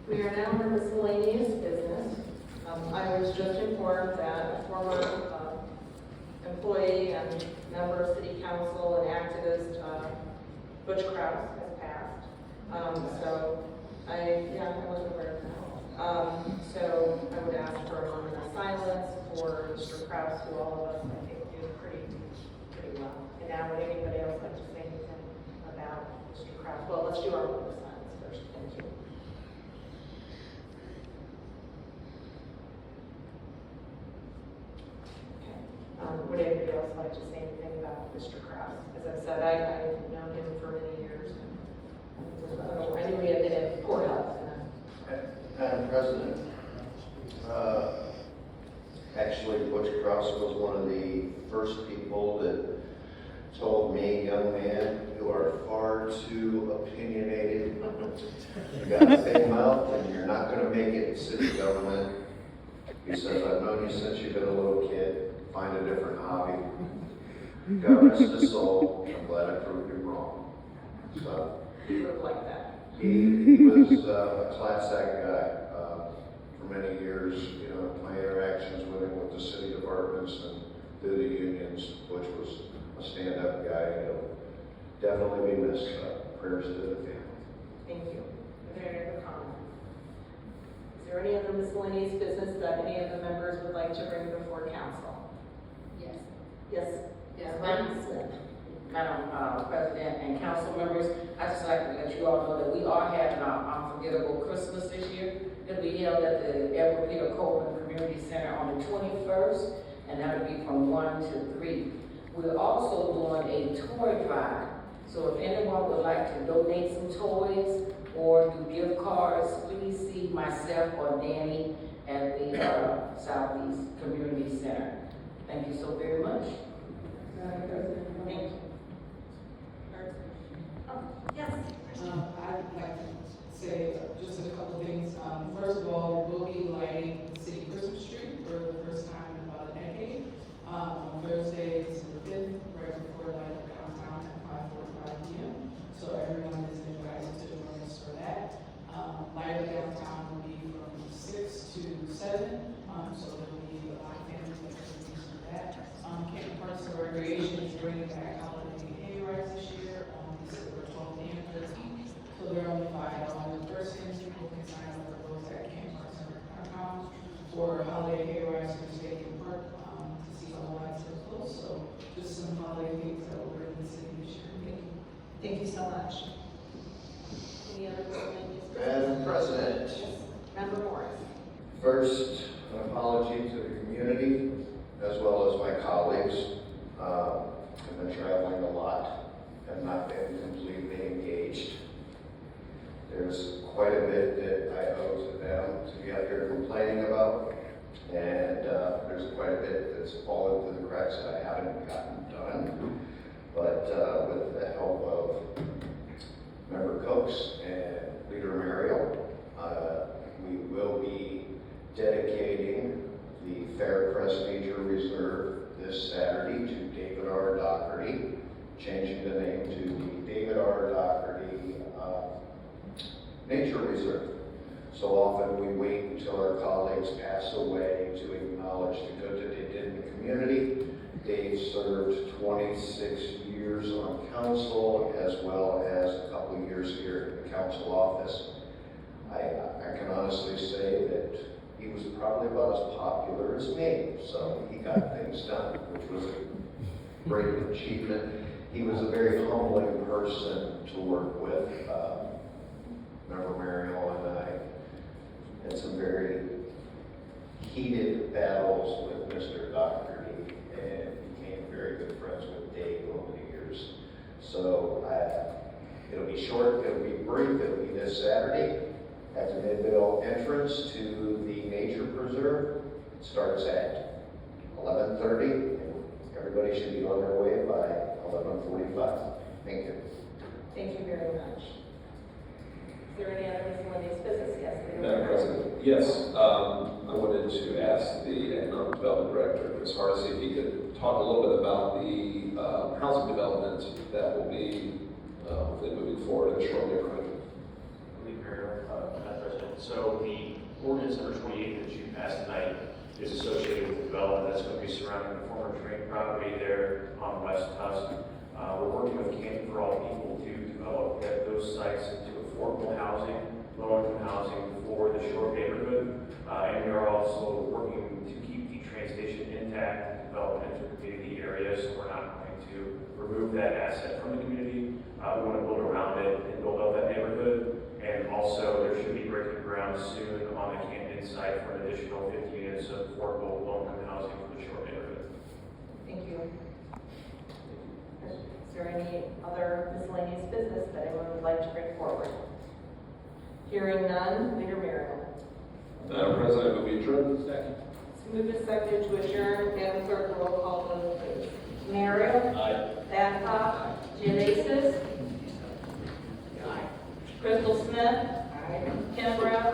We are now in miscellaneous business. I was just informed that a former employee and member of City Council and activist, Butch Kraus, has passed. So I wasn't aware of that. So I would ask for a moment of silence for Mr. Kraus, who all of us, I think, do pretty well. And now, would anybody else like to say anything about Mr. Kraus? Well, let's do our moment of silence first. Thank you. Would anybody else like to say anything about Mr. Kraus? As I said, I've known him for many years. I knew he had been in poor health. Madam President, actually, Butch Kraus was one of the first people that told me, young man, you are far too opinionated. You got a big mouth and you're not going to make it in city government. He says, I've known you since you've been a little kid. Find a different hobby. God rest his soul. I'm glad I proved you wrong. So He looked like that. he was a class act guy for many years. You know, my interactions with him with the city departments and through the unions, which was a stand-up guy. He'll definitely be missed. Prayers to the family. Thank you. Are there any other comments? Is there any other miscellaneous business that any of the members would like to bring before council? Yes. Yes. Yes, Madam Smith. Madam President and council members, I'd just like to let you all know that we are having our unforgettable Christmas this year. It'll be held at the Edward Peter Coleman Community Center on the 21st, and that'll be from 1 to 3. We're also doing a toy drive. So if anyone would like to donate some toys or do gift cards, please see myself or Danny at the Southeast Community Center. Thank you so very much. Madam President. Thank you. Yes. I'd like to say just a couple things. First of all, we'll be lighting the city Christmas tree for the first time in about a decade. On Thursday, December 5th, right before light up downtown at 5:45 p.m. So everyone is invited to join us for that. Light up downtown will be from 6 to 7. So there will be a lot of family activities for that. Canton Parks and Recreation is bringing back holiday hay rides this year on December 12th and 13th. So they're only $5 a person. People can sign up for those at CantonParksandRec.com for holiday hay rides for Stadium Park to see all the lights up close. So just some holiday things that will bring the city this year. Thank you. Thank you so much. Any other miscellaneous business? Madam President, Yes. Member Morris. first, an apology to the community as well as my colleagues. I've been traveling a lot and not been completely engaged. There's quite a bit that I owe to them to be out here complaining about, and there's quite a bit that's fallen through the cracks that I haven't gotten done. But with the help of Member Cooks and Leader Mariel, we will be dedicating the Faircrest Nature Reserve this Saturday to David R. Doherty, changing the name to the David R. Doherty Nature Reserve. So often we wait until our colleagues pass away to acknowledge the good that they did in the community. Dave served 26 years on council as well as a couple of years here in the council office. I can honestly say that he was probably about as popular as me, so he got things done, which was a great achievement. He was a very humbling person to work with. Member Mariel and I had some very heated battles with Mr. Doherty and became very good friends with Dave over the years. So it'll be short, it'll be brief, it'll be this Saturday at the Midvale entrance to the Nature Preserve. It starts at 11:30. Everybody should be on their way by 11:45. Thank you. Thank you very much. Is there any other miscellaneous business? Yes. Madam President, yes, I wanted to ask the Economic Development Director, Chris Harsey, if he could talk a little bit about the housing development that will be hopefully moving forward in Short Neighborhood. Mayor, Madam President. So the ordinance number 28 that you passed tonight is associated with the development that's going to be surrounding the former train property there on West Tusk. We're working with Canton for All People to develop those sites into affordable housing, low-income housing for the short neighborhood. And we are also working to keep the train station intact, develop into community areas. So we're not going to remove that asset from the community. We want to build around it and build up that neighborhood. And also, there should be breaking ground soon on the Canton site for an additional 50 units of affordable low-income housing for the short neighborhood. Thank you. Is there any other miscellaneous business that anyone would like to bring forward? Hearing none, Leader Merrill. Madam President, we adjourn. Second. It's moved and seconded to adjourn. Madam Clerk, roll call vote, please. Merrill. Aye. Babcock. Gevasis. Crystal Smith. Ken Brown.